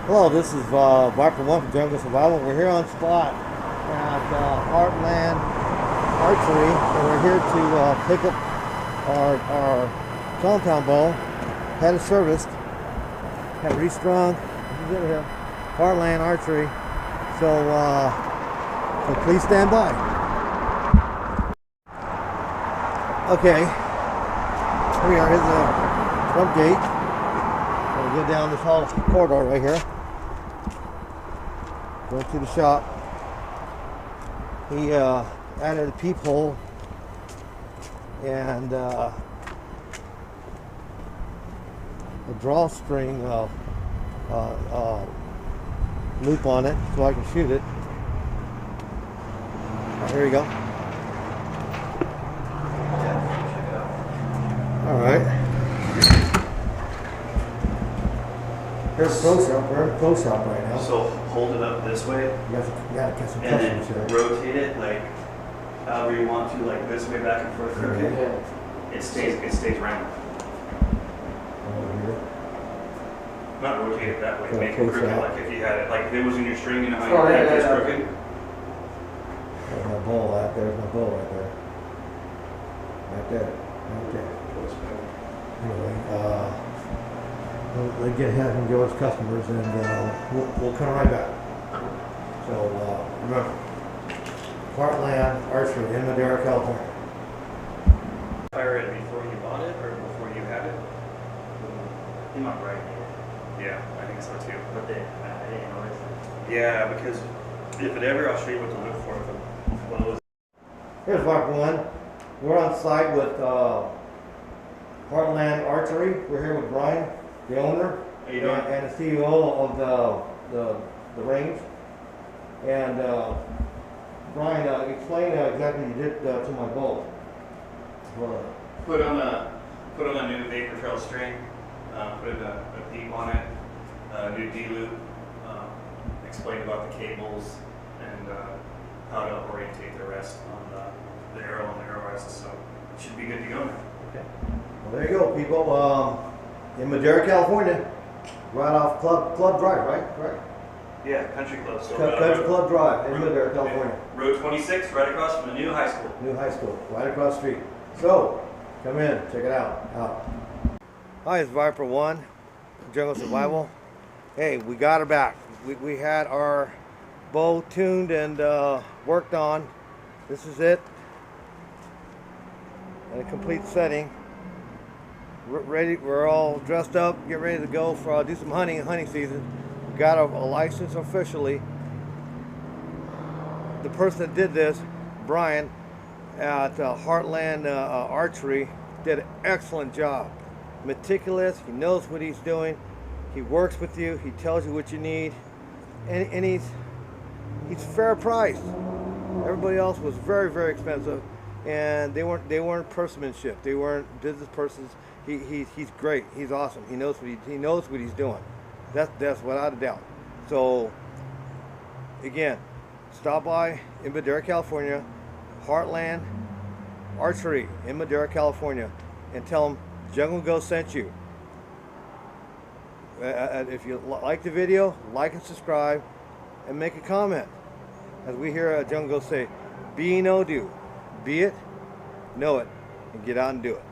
Hello, this is Viper One from Jungle Survival. We're here on spot at Heartland Archery, and we're here to pick up our compound bow. Had it serviced, had it restrung. This is it here, Heartland Archery. So please stand by. Okay, here we are. Here's the front gate. We'll go down this hall corridor right here. Go to the shop. He added a peephole and a drawstring loop on it so I can shoot it. Here you go. All right. Here's pro shop. We're in pro shop right now. So hold it up this way You gotta get some and customers then here. rotate it like however you want to, like this way back and forth. Okay. It stays round. Over here. Not rotate it that way. Yeah, Make it close crooked. out. Like if you had it, like if it was in your string, you know how Oh, you yeah, had yeah, this yeah. crooked. There's my bowl out there. There's my bowl right there. Right there. Right there. Anyway, we'll get ahead and go as customers, and we'll come right back. So remember, Heartland Archery in Madera, California. Fire it before you bought it or before you had it? You might right. Yeah, I think so too. But I didn't notice. Yeah, because if it ever, I'll show you what to look for if it blows. Here's Viper One. We're on site with Heartland Archery. We're here with Brian, the owner, How you doing? and the CEO of the range. And Brian, explain exactly what you did to my bow. Well, Put on a new Vapor Trail string, put a peep on it, a new D-loop, explain about the cables and how to orientate the rest on the arrow and the arrow rest, so it should be good to go now. okay. Well, there you go, people. In Madera, California, right off Club Drive, right? Yeah, Country Club. So Country Club Drive in Madera, California. Road 26, right across from the new high school. New high school, right across the street. So, come in, check it out. Hi, it's Viper One, Jungle Survival. Hey, we got her back. We had our bow tuned and worked on. This is it. In a complete setting. We're ready. We're all dressed up, get ready to go for do some hunting season. We got a license officially. The person that did this, Brian, at Heartland Archery, did an excellent job. Meticulous. He knows what he's doing. He works with you. He tells you what you need, and he's fair priced. Everybody else was very, very expensive, and they weren't personmanship. They weren't business persons. He's great. He's awesome. He knows what he's doing. That's without a doubt. So again, stop by in Madera, California, Heartland Archery in Madera, California, and tell them Jungle Ghost sent you. If you like the video, like and subscribe, and make a comment. As we hear Jungle Ghost say, be no do, be it, know it, and get out and do it.